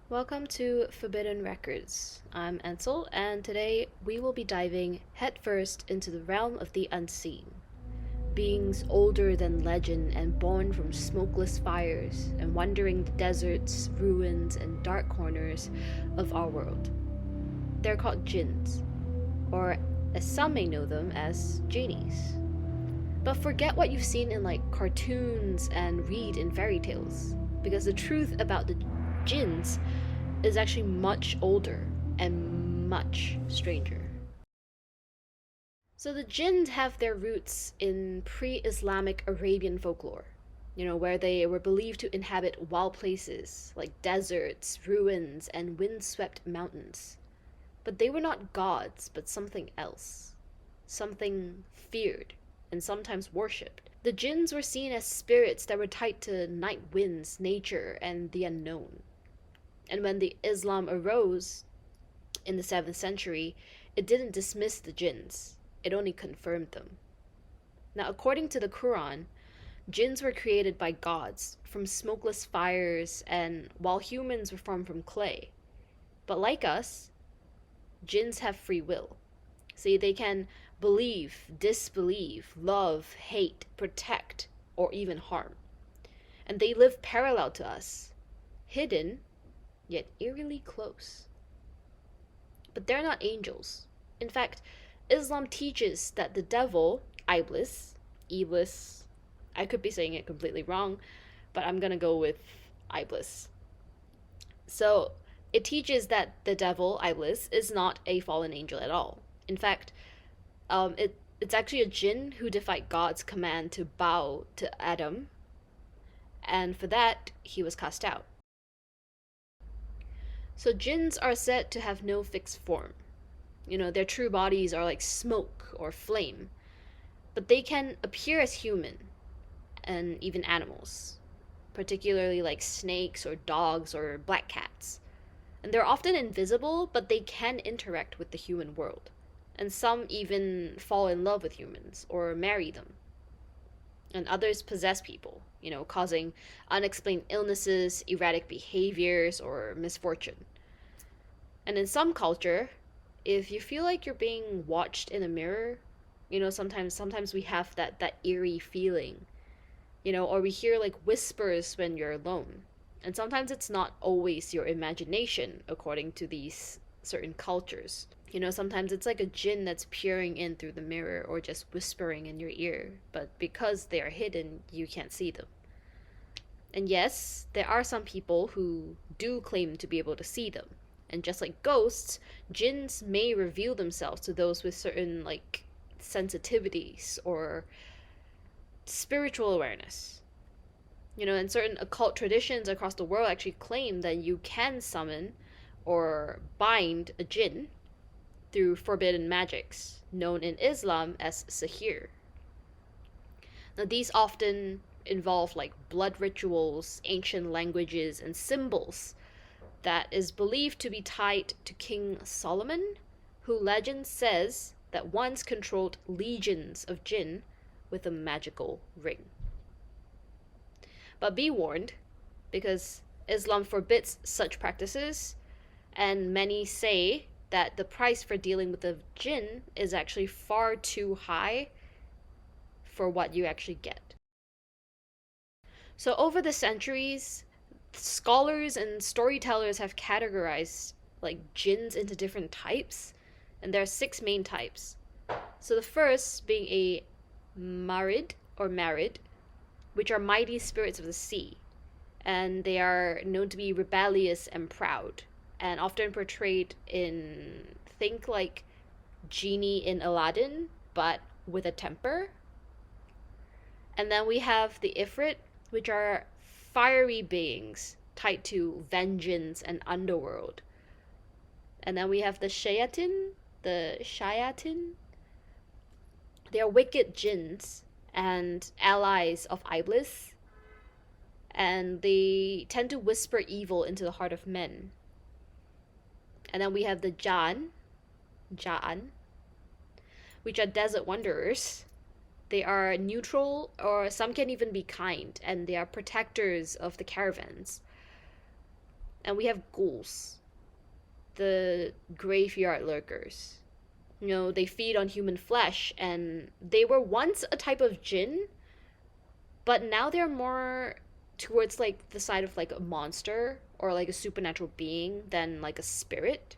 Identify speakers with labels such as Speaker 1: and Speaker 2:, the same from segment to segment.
Speaker 1: Welcome to Forbidden Records. I'm Ansel, and today we will be diving headfirst into the realm of the unseen. Beings older than legend and born from smokeless fires and wandering the deserts, ruins, and dark corners of our world. They're called Djinns, or as some may know them as genies. But forget what you've seen in like cartoons and read in fairy tales, because the truth about the Djinns is actually much older and much stranger. So the Jinn have their roots in pre-Islamic Arabian folklore, where they were believed to inhabit wild places like deserts, ruins, and windswept mountains. But they were not gods, but something else. Something feared and sometimes worshipped. The jinns were seen as spirits that were tied to night winds, nature, and the unknown. And when the Islam arose in the 7th century, it didn't dismiss the jinns, it only confirmed them. Now, according to the Quran, jinns were created by gods from smokeless fires, and while humans were formed from clay. But like us, jinns have free will. See, they can believe, disbelieve, love, hate, protect, or even harm. And they live parallel to us, hidden yet eerily close. But they're not angels. In fact, Islam teaches that the devil, Iblis, I could be saying it completely wrong, but I'm gonna go with Iblis. So it teaches that the devil, Iblis, is not a fallen angel at all. In fact, it's actually a jinn who defied God's command to bow to Adam, and for that, he was cast out. So jinns are said to have no fixed form. Their true bodies are like smoke or flame, but they can appear as human and even animals, particularly like snakes or dogs or black cats. And they're often invisible, but they can interact with the human world. And some even fall in love with humans or marry them. And others possess people, causing unexplained illnesses, erratic behaviors, or misfortune. And in some culture, if you feel like you're being watched in a mirror, sometimes we have that eerie feeling, or we hear like whispers when you're alone. And sometimes it's not always your imagination, according to these certain cultures. Sometimes it's like a jinn that's peering in through the mirror or just whispering in your ear, but because they are hidden, you can't see them. And yes, there are some people who do claim to be able to see them. And just like ghosts, jinns may reveal themselves to those with certain like sensitivities or spiritual awareness. And certain occult traditions across the world actually claim that you can summon or bind a jinn through forbidden magics, known in Islam as sihir. Now, these often involve like blood rituals, ancient languages, and symbols that is believed to be tied to King Solomon, who legend says that once controlled legions of jinn with a magical ring. But be warned, because Islam forbids such practices, and many say that the price for dealing with the jinn is actually far too high for what you actually get. So over the centuries, scholars and storytellers have categorized like jinns into different types, and there are 6 main types. So the first being a marid or marid, which are mighty spirits of the sea, and they are known to be rebellious and proud, and often portrayed in, think like genie in Aladdin, but with a temper. And then we have the Ifrit, which are fiery beings tied to vengeance and underworld. And then we have the Shayatin. They are wicked jinns and allies of Iblis, and they tend to whisper evil into the heart of men. And then we have the Ja'an, which are desert wanderers. They are neutral, or some can even be kind, and they are protectors of the caravans. And we have ghouls, the graveyard lurkers. They feed on human flesh, and they were once a type of jinn, but now they're more towards like the side of like a monster or like a supernatural being than like a spirit.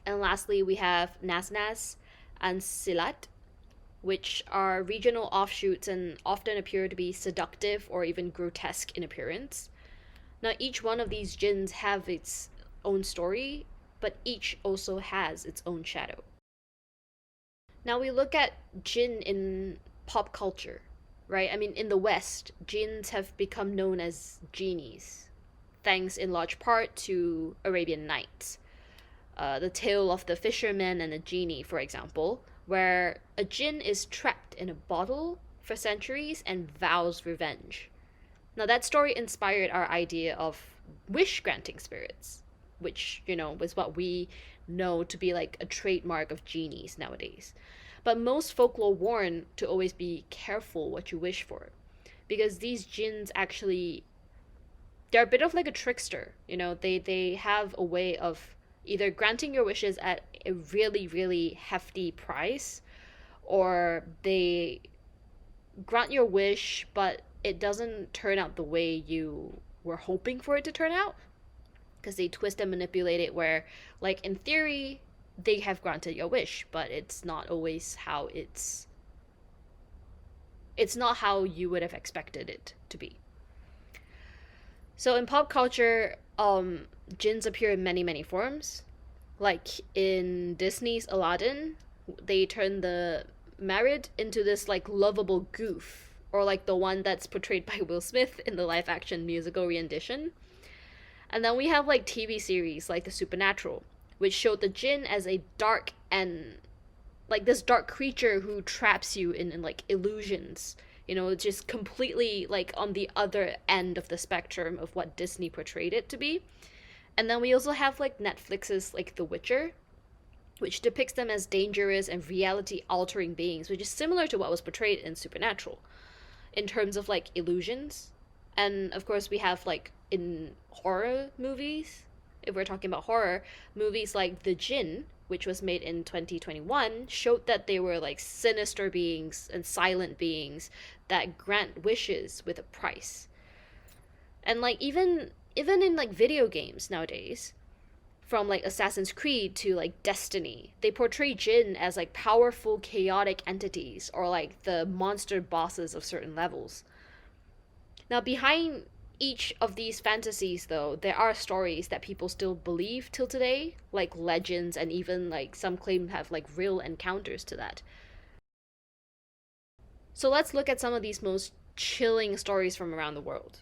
Speaker 1: And lastly, we have Nasnas and Silat, which are regional offshoots and often appear to be seductive or even grotesque in appearance. Now, each one of these jinns have its own story, but each also has its own shadow. Now we look at jinn in pop culture, right? I mean, in the West, jinns have become known as genies, thanks in large part to Arabian Nights. The tale of the fisherman and the genie, for example, where a jinn is trapped in a bottle for centuries and vows revenge. Now, that story inspired our idea of wish granting spirits, which, was what we know to be like a trademark of genies nowadays. But most folklore warn to always be careful what you wish for, because these jinns actually, they're a bit of like a trickster. They have a way of either granting your wishes at a really, really hefty price, or they grant your wish, but it doesn't turn out the way you were hoping for it to turn out, because they twist and manipulate it where, like, in theory, they have granted your wish, but it's not always how it's not how you would have expected it to be. So in pop culture, jinns appear in many, many forms. Like in Disney's Aladdin, they turn the Marid into this like lovable goof, or like the one that's portrayed by Will Smith in the live action musical rendition. And then we have like TV series like The Supernatural, which showed the jinn as a dark and like this dark creature who traps you in like illusions. Just completely like on the other end of the spectrum of what Disney portrayed it to be. And then we also have like Netflix's like The Witcher, which depicts them as dangerous and reality altering beings, which is similar to what was portrayed in Supernatural in terms of like illusions. And of course, we have like in horror movies, if we're talking about horror, movies like The Djinn, which was made in 2021, showed that they were like sinister beings and silent beings that grant wishes with a price. And like even in like video games nowadays, from like Assassin's Creed to like Destiny, they portray jinn as like powerful chaotic entities or like the monster bosses of certain levels. Now, behind each of these fantasies, though, there are stories that people still believe till today, like legends, and even like some claim have like real encounters to that. So let's look at some of these most chilling stories from around the world.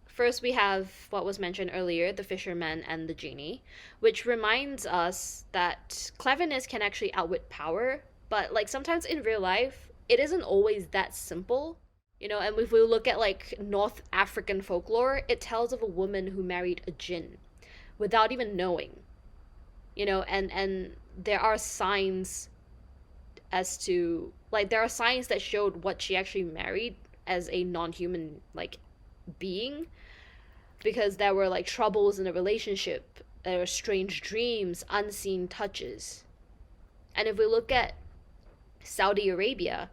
Speaker 1: First, we have what was mentioned earlier, the fisherman and the genie, which reminds us that cleverness can actually outwit power, but like sometimes in real life, it isn't always that simple. And if we look at like North African folklore, it tells of a woman who married a jinn without even knowing. And there are signs as to like there are signs that showed what she actually married as a non-human like being, because there were like troubles in the relationship, there were strange dreams, unseen touches. And if we look at Saudi Arabia,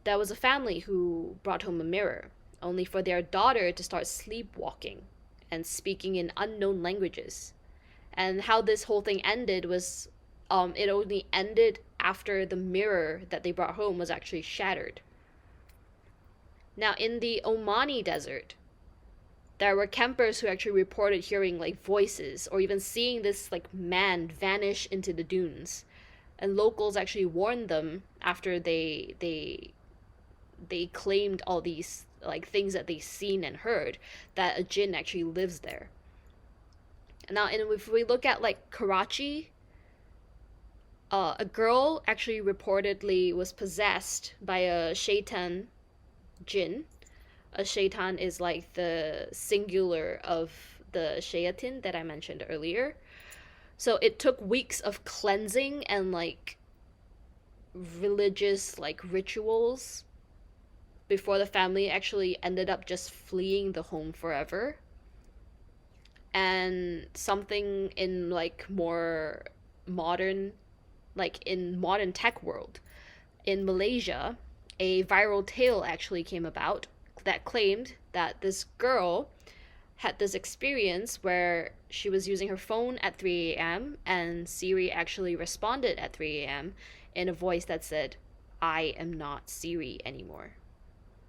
Speaker 1: there was a family who brought home a mirror, only for their daughter to start sleepwalking and speaking in unknown languages. And how this whole thing ended was it only ended after the mirror that they brought home was actually shattered. Now, in the Omani desert, there were campers who actually reported hearing like voices or even seeing this like man vanish into the dunes. And locals actually warned them after they claimed all these like things that they seen and heard, that a jinn actually lives there. Now, and if we look at like Karachi, a girl actually reportedly was possessed by a shaitan jinn. A shaitan is like the singular of the shayatin that I mentioned earlier. So it took weeks of cleansing and like religious like rituals before the family actually ended up just fleeing the home forever. and something in like more modern, like in modern tech world. In Malaysia, a viral tale actually came about that claimed that this girl had this experience where she was using her phone at 3 a.m. and Siri actually responded at 3 a.m. in a voice that said, "I am not Siri anymore."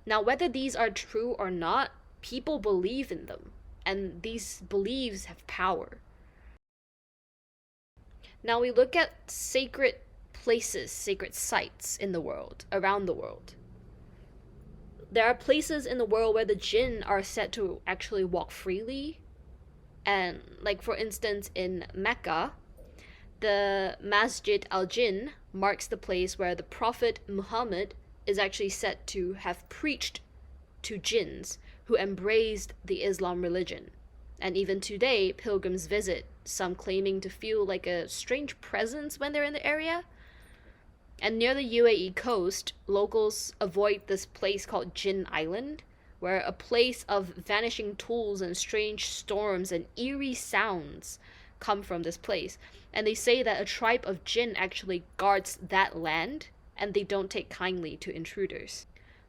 Speaker 1: Now, whether these are true or not, people believe in them, and these beliefs have power. Now, we look at sacred places, sacred sites in the world, around the world. There are places in the world where the jinn are said to actually walk freely. And, like, for instance, in Mecca, the Masjid al Jinn marks the place where the Prophet Muhammad is actually said to have preached to jinns who embraced the Islam religion. And even today, pilgrims visit, some claiming to feel like a strange presence when they're in the area. And near the UAE coast, locals avoid this place called Jinn Island, where a place of vanishing tools and strange storms and eerie sounds come from this place. And they say that a tribe of jinn actually guards that land, and they don't take kindly to intruders.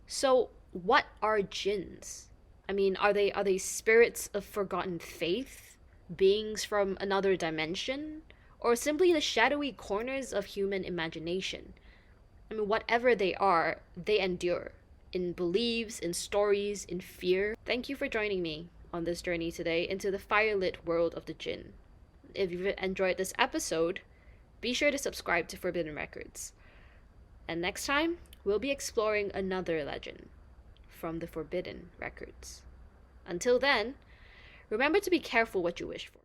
Speaker 1: So, what are jinns? I mean, are they spirits of forgotten faith, beings from another dimension, or simply the shadowy corners of human imagination? I mean, whatever they are, they endure in beliefs, in stories, in fear. Thank you for joining me on this journey today into the firelit world of the jinn. If you've enjoyed this episode, be sure to subscribe to Forbidden Records. And next time, we'll be exploring another legend from the Forbidden Records. Until then, remember to be careful what you wish for.